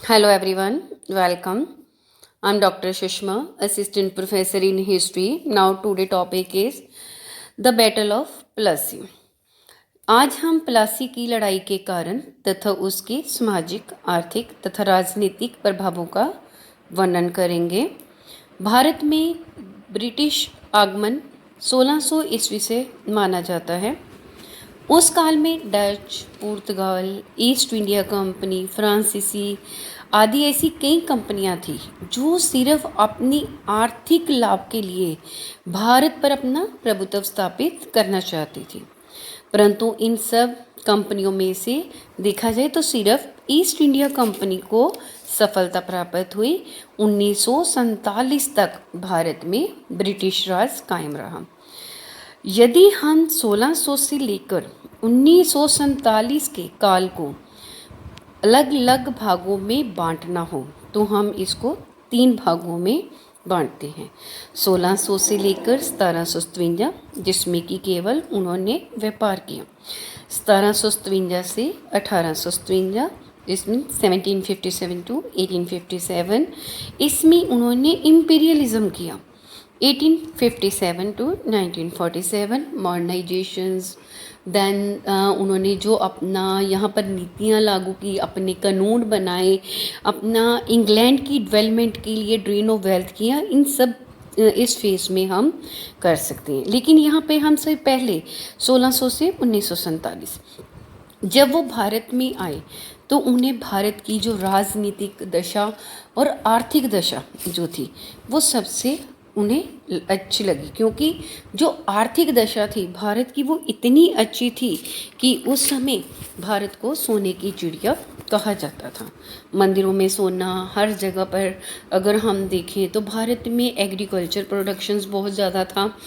Hello everyone, welcome. I'm Dr. Sushma, Assistant Professor in History. Now today topic is the Battle of Plassey. आज हम प्लासी की लड़ाई के कारण तथा उसके सामाजिक, आर्थिक तथा राजनीतिक प्रभावों का वर्णन करेंगे। भारत में ब्रिटिश आगमन 1600 ईस्वी से माना जाता है। उस काल में डच, पुर्तगाल, ईस्ट इंडिया कंपनी, फ्रांसीसी आदि ऐसी कई कंपनियां थी जो सिर्फ अपनी आर्थिक लाभ के लिए भारत पर अपना प्रभुत्व स्थापित करना चाहती थी। परंतु इन सब कंपनियों में से देखा जाए तो सिर्फ ईस्ट इंडिया कंपनी को सफलता प्राप्त हुई। 1947 तक भारत में ब्रिटिश राज कायम रहा। यदि हम 1600 से लेकर 1947 के काल को अलग अलग भागों में बांटना हो तो हम इसको 3 भागों में बांटते हैं। 1600 से लेकर 1757, जिसमें कि केवल उन्होंने व्यापार किया। 1757 से 1857, इसमें 1757 टू 1857, इसमें उन्होंने इम्पीरियलिज्म किया। 1857 टू 1947 मॉडर्नाइजेशंस। देन उन्होंने जो अपना यहाँ पर नीतियाँ लागू की, अपने कानून बनाए, अपना इंग्लैंड की डेवलपमेंट के लिए ड्रेन ऑफ वेल्थ किया। इन सब इस फेज में हम कर सकते हैं। लेकिन यहाँ पे हम से पहले 1600 से 1947 जब वो भारत में आए तो उन्हें भारत की जो राजनीतिक दशा और आर्थिक दशा जो थी वो सबसे उन्हें अच्छी लगी, क्योंकि जो आर्थिक दशा थी भारत की वो इतनी अच्छी थी कि उस समय भारत को सोने की चिड़िया कहा जाता था। मंदिरों में सोना, हर जगह पर अगर हम देखें तो भारत में एग्रीकल्चर प्रोडक्शंस बहुत ज़्यादा था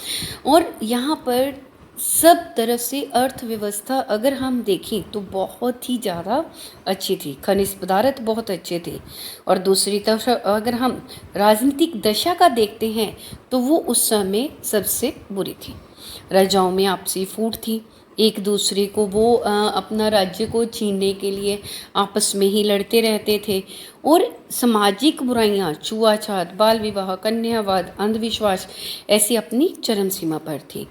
और यहाँ पर सब तरफ से अर्थव्यवस्था अगर हम देखें तो बहुत ही ज़्यादा अच्छी थी। खनिज पदार्थ बहुत अच्छे थे। और दूसरी तरफ अगर हम राजनीतिक दशा का देखते हैं तो वो उस समय सबसे बुरी थी। राजाओं में आपसी फूट थी, एक दूसरे को वो अपना राज्य को छीनने के लिए आपस में ही लड़ते रहते थे। और सामाजिक बुराइयां, छुआछात, बाल विवाह, कन्यावाद, अंधविश्वास ऐसी अपनी चरम सीमा पर थी।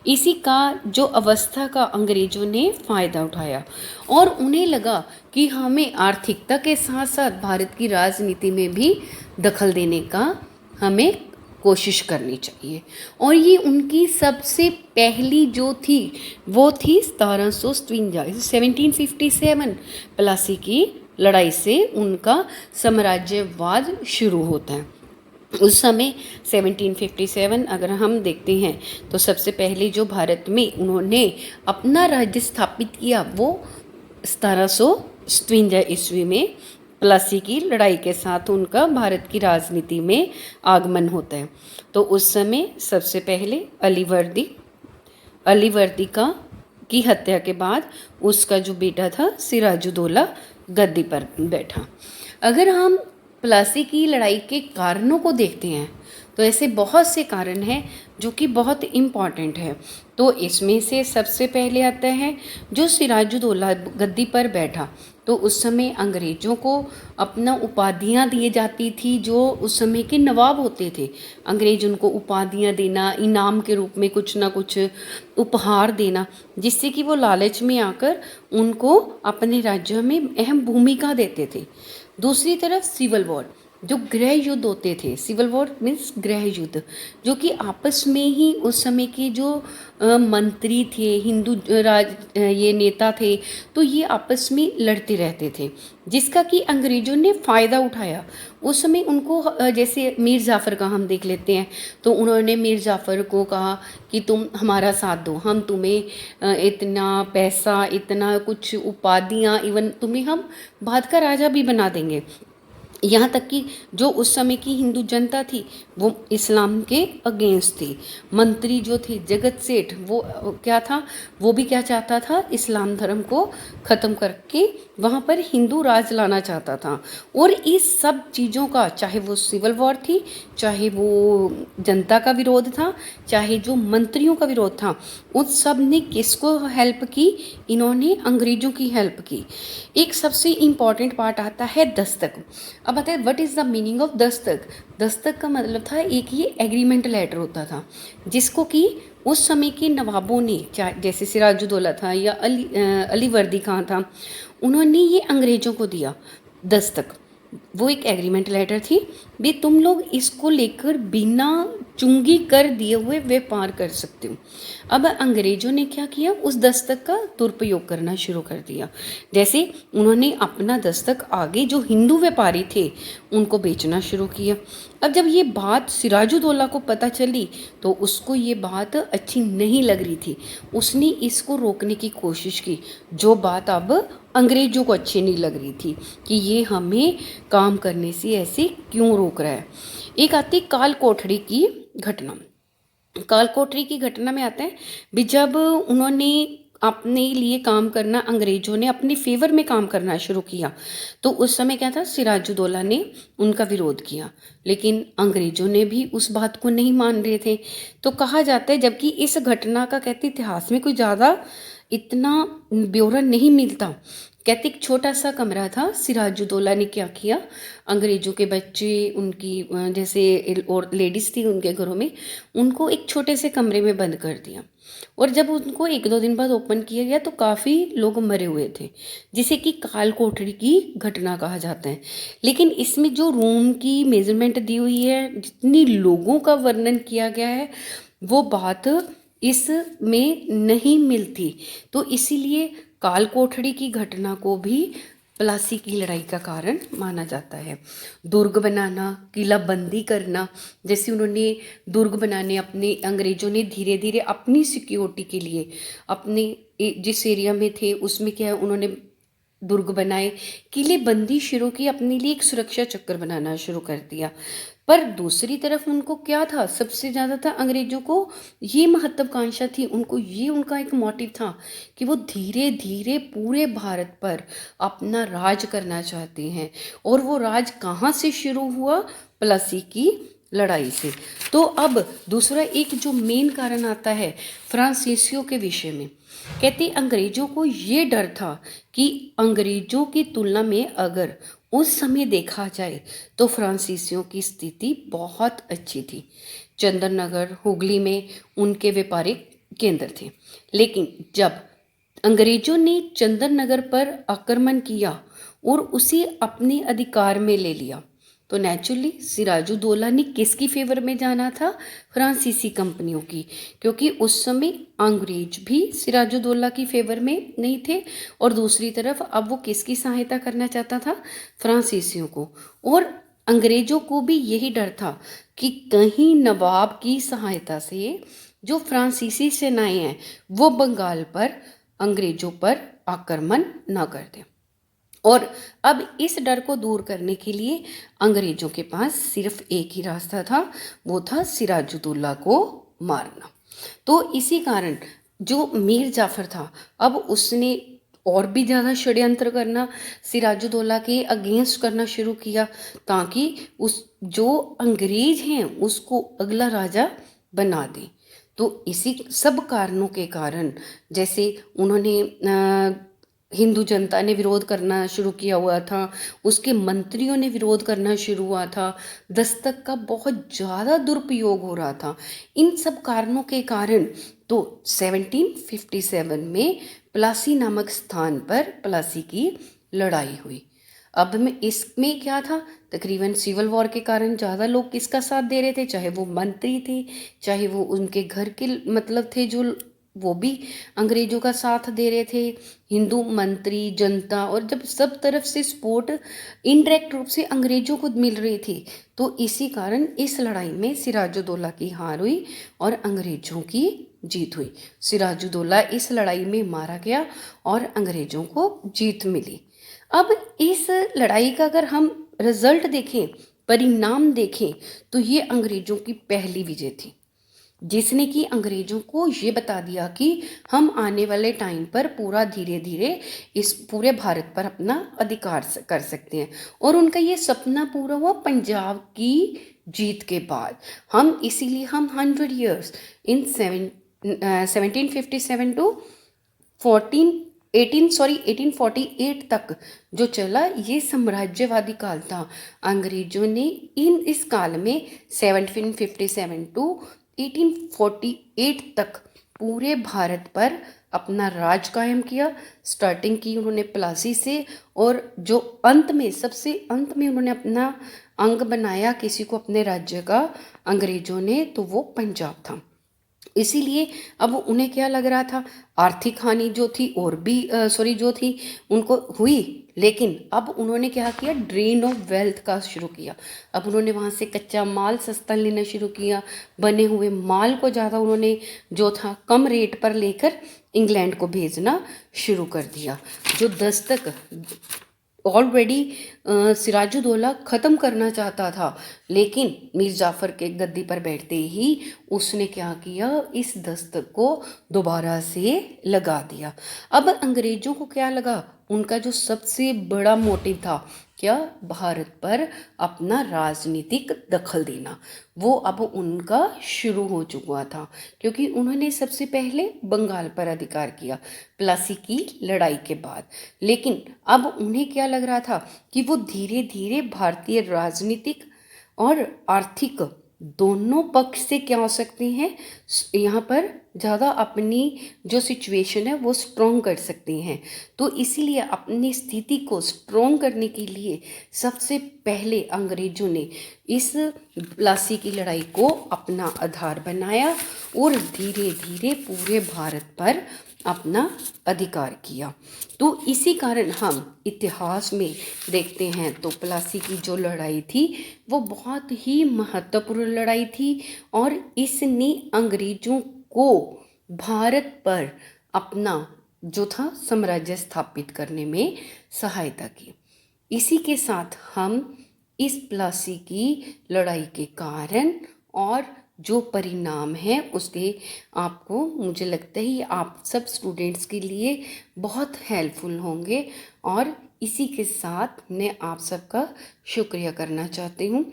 इसी का जो अवस्था का अंग्रेजों ने फ़ायदा उठाया और उन्हें लगा कि हमें आर्थिकता के साथ साथ भारत की राजनीति में भी दखल देने का हमें कोशिश करनी चाहिए। और ये उनकी सबसे पहली जो थी वो थी 1757 प्लासी की लड़ाई से उनका साम्राज्यवाद शुरू होता है। उस समय 1757 अगर हम देखते हैं तो सबसे पहले जो भारत में उन्होंने अपना राज्य स्थापित किया वो 1757 ईस्वी में प्लासी की लड़ाई के साथ उनका भारत की राजनीति में आगमन होता है। तो उस समय सबसे पहले अलीवर्दी का की हत्या के बाद उसका जो बेटा था सिराजुद्दौला गद्दी पर बैठा। अगर हम प्लासी की लड़ाई के कारणों को देखते हैं तो ऐसे बहुत से कारण हैं जो कि बहुत इम्पॉर्टेंट है। तो इसमें से सबसे पहले आता है जो सिराजुद्दौला गद्दी पर बैठा तो उस समय अंग्रेज़ों को अपना उपाधियाँ दी जाती थी जो उस समय के नवाब होते थे। अंग्रेज उनको उपाधियाँ देना, इनाम के रूप में कुछ ना कुछ उपहार देना, जिससे कि वो लालच में आकर उनको अपने राज्य में अहम भूमिका देते थे। दूसरी तरफ सिविल वॉर, जो गृह युद्ध होते थे, सिविल वॉर मीन्स गृह युद्ध, जो कि आपस में ही उस समय के जो मंत्री थे, हिंदू ये नेता थे, तो ये आपस में लड़ते रहते थे, जिसका कि अंग्रेज़ों ने फ़ायदा उठाया। उस समय उनको जैसे मीर जाफ़र का हम देख लेते हैं तो उन्होंने मीर जाफ़र को कहा कि तुम हमारा साथ दो, हम तुम्हें इतना पैसा, इतना कुछ उपाधियाँ, इवन तुम्हें हम भारत का राजा भी बना देंगे। यहाँ तक कि जो उस समय की हिंदू जनता थी वो इस्लाम के अगेंस्ट थी। मंत्री जो थे जगत सेठ, वो क्या था, वो भी क्या चाहता था, इस्लाम धर्म को ख़त्म करके वहाँ पर हिंदू राज लाना चाहता था। और इस सब चीज़ों का, चाहे वो सिविल वॉर थी, चाहे वो जनता का विरोध था, चाहे जो मंत्रियों का विरोध था, उन सब ने किसको हेल्प की, इन्होंने अंग्रेज़ों की हेल्प की। एक सबसे इम्पॉर्टेंट पार्ट आता है दस्तक। अब बताए what is the meaning of Dastak. Dastak का मतलब था एक ये एग्रीमेंट लेटर होता था जिसको कि उस समय के नवाबों ने, चाहे जैसे सिराजुद्दौला था या अली वर्दी खां था, उन्होंने ये अंग्रेज़ों को दिया दस्तक। वो एक एग्रीमेंट लेटर थी भी, तुम लोग इसको लेकर बिना चुंगी कर दिए हुए व्यापार कर सकते हो। अब अंग्रेज़ों ने क्या किया, उस दस्तक का दुरुपयोग करना शुरू कर दिया। जैसे उन्होंने अपना दस्तक आगे जो हिंदू व्यापारी थे उनको बेचना शुरू किया। अब जब ये बात सिराजुद्दौला को पता चली तो उसको ये बात अच्छी नहीं लग रही थी। उसने इसको रोकने की कोशिश की, जो बात अब अंग्रेज़ों को अच्छी नहीं लग रही थी कि ये हमें काम करने से ऐसे क्यों रोक रहा है। एक आती काल कोठरी की घटना। काल कोठरी की घटना में आता है भी, जब उन्होंने अपने लिए काम करना, अंग्रेज़ों ने अपने फेवर में काम करना शुरू किया, तो उस समय क्या था, सिराजुद्दौला ने उनका विरोध किया, लेकिन अंग्रेज़ों ने भी उस बात को नहीं मान रहे थे। तो कहा जाता है, जबकि इस घटना का कहते इतिहास में कोई ज़्यादा इतना ब्यौरा नहीं मिलता, कहते एक छोटा सा कमरा था, सिराजुद्दौला ने क्या किया, अंग्रेज़ों के बच्चे, उनकी जैसे और लेडीज़ थी उनके घरों में, उनको एक छोटे से कमरे में बंद कर दिया। और जब उनको 1-2 दिन बाद ओपन किया गया तो काफ़ी लोग मरे हुए थे, जिसे कि काल कोठरी की घटना कहा जाता है। लेकिन इसमें जो रूम की मेजरमेंट दी हुई है, जितनी लोगों का वर्णन किया गया है, वो बात इसमें नहीं मिलती। तो इसीलिए काल कोठरी की घटना को भी प्लासी की लड़ाई का कारण माना जाता है। दुर्ग बनाना, किलाबंदी करना, जैसे उन्होंने दुर्ग बनाने, अपने अंग्रेज़ों ने धीरे धीरे अपनी सिक्योरिटी के लिए अपने जिस एरिया में थे उसमें क्या है, उन्होंने दुर्ग बनाए, किलेबंदी शुरू की, अपने लिए एक सुरक्षा चक्कर बनाना शुरू कर दिया। पर दूसरी तरफ उनको क्या था, सबसे ज़्यादा था अंग्रेज़ों को ये महत्वाकांक्षा थी, उनको ये उनका एक मोटिव था कि वो धीरे धीरे पूरे भारत पर अपना राज करना चाहते हैं। और वो राज कहाँ से शुरू हुआ, प्लासी की लड़ाई से। तो अब दूसरा एक जो मेन कारण आता है फ्रांसीसियों के विषय में, कहते अंग्रेज़ों को ये डर था कि अंग्रेज़ों की तुलना में अगर उस समय देखा जाए तो फ्रांसीसियों की स्थिति बहुत अच्छी थी। चंदन नगर, हुगली में उनके व्यापारिक केंद्र थे। लेकिन जब अंग्रेज़ों ने चंदन नगर पर आक्रमण किया और उसे अपने अधिकार में ले लिया, तो नेचुरली सिराजुद्दौला ने किसकी फेवर में जाना था, फ्रांसीसी कंपनियों की, क्योंकि उस समय अंग्रेज भी सिराजुद्दौला की फेवर में नहीं थे। और दूसरी तरफ अब वो किसकी सहायता करना चाहता था, फ्रांसीसियों को। और अंग्रेज़ों को भी यही डर था कि कहीं नवाब की सहायता से जो फ्रांसीसी सेनाएं हैं वो बंगाल पर अंग्रेज़ों पर आक्रमण न कर दें। और अब इस डर को दूर करने के लिए अंग्रेज़ों के पास सिर्फ एक ही रास्ता था, वो था सिराजुद्दौला को मारना। तो इसी कारण जो मीर जाफ़र था, अब उसने और भी ज़्यादा षड्यंत्र करना, सिराजुद्दौला के अगेंस्ट करना शुरू किया, ताकि उस जो अंग्रेज हैं उसको अगला राजा बना दें। तो इसी सब कारणों के कारण, जैसे उन्होंने हिंदू जनता ने विरोध करना शुरू किया हुआ था, उसके मंत्रियों ने विरोध करना शुरू हुआ था, दस्तक का बहुत ज़्यादा दुरुपयोग हो रहा था। इन सब कारणों के कारण तो 1757 में प्लासी नामक स्थान पर प्लासी की लड़ाई हुई। अब में इसमें क्या था, तकरीबन सिविल वॉर के कारण ज़्यादा लोग किसका साथ दे रहे थे, चाहे वो मंत्री थे, चाहे वो उनके घर के मतलब थे जो, वो भी अंग्रेज़ों का साथ दे रहे थे, हिंदू मंत्री, जनता। और जब सब तरफ से सपोर्ट इनडायरेक्ट रूप से अंग्रेज़ों को मिल रही थी, तो इसी कारण इस लड़ाई में सिराजुद्दौला की हार हुई और अंग्रेज़ों की जीत हुई। सिराजुद्दौला इस लड़ाई में मारा गया और अंग्रेज़ों को जीत मिली। अब इस लड़ाई का अगर हम रिजल्ट देखें, परिणाम देखें, तो ये अंग्रेजों की पहली विजय थी, जिसने कि अंग्रेजों को ये बता दिया कि हम आने वाले टाइम पर पूरा धीरे धीरे इस पूरे भारत पर अपना अधिकार कर सकते हैं। और उनका ये सपना पूरा हुआ पंजाब की जीत के बाद। हम इसीलिए हम 100 years इन 1757 टू 1848 तक जो चला, ये साम्राज्यवादी काल था। अंग्रेजों ने इस काल में 1757 टू 1848 तक पूरे भारत पर अपना राज कायम किया। स्टार्टिंग की उन्होंने प्लासी से, और जो अंत में सबसे अंत में उन्होंने अपना अंग बनाया किसी को अपने राज्य का अंग्रेजों ने, तो वो पंजाब था। इसीलिए अब उन्हें क्या लग रहा था, आर्थिक हानि जो थी और भी जो थी उनको हुई, लेकिन अब उन्होंने क्या किया, ड्रेन ऑफ वेल्थ का शुरू किया। अब उन्होंने वहाँ से कच्चा माल सस्ता लेना शुरू किया, बने हुए माल को ज़्यादा उन्होंने जो था कम रेट पर लेकर इंग्लैंड को भेजना शुरू कर दिया। जो दस्तक ऑलरेडी सिराजुद्दौला ख़त्म करना चाहता था, लेकिन मीर जाफ़र के गद्दी पर बैठते ही उसने क्या किया, इस दस्तक को दोबारा से लगा दिया। अब अंग्रेज़ों को क्या लगा, उनका जो सबसे बड़ा मोटिव था क्या, भारत पर अपना राजनीतिक दखल देना, वो अब उनका शुरू हो चुका था, क्योंकि उन्होंने सबसे पहले बंगाल पर अधिकार किया प्लासी की लड़ाई के बाद। लेकिन अब उन्हें क्या लग रहा था कि वो धीरे धीरे भारतीय राजनीतिक और आर्थिक दोनों पक्ष से क्या हो सकते हैं, यहाँ पर ज़्यादा अपनी जो सिचुएशन है वो स्ट्रॉन्ग कर सकते हैं। तो इसीलिए अपनी स्थिति को स्ट्रॉन्ग करने के लिए सबसे पहले अंग्रेजों ने इस प्लासी की लड़ाई को अपना आधार बनाया और धीरे धीरे पूरे भारत पर अपना अधिकार किया। तो इसी कारण हम इतिहास में देखते हैं तो प्लासी की जो लड़ाई थी वो बहुत ही महत्वपूर्ण लड़ाई थी, और इसने अंग्रेजों को भारत पर अपना जो था साम्राज्य स्थापित करने में सहायता की। इसी के साथ हम इस प्लासी की लड़ाई के कारण और जो परिणाम है उसके आपको, मुझे लगता है आप सब स्टूडेंट्स के लिए बहुत हेल्पफुल होंगे। और इसी के साथ मैं आप सबका शुक्रिया करना चाहती हूँ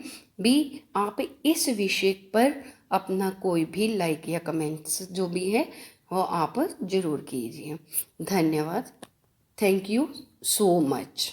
भी। आप इस विषय पर अपना कोई भी लाइक या कमेंट्स जो भी है वो आप ज़रूर कीजिए। धन्यवाद। Thank you so much.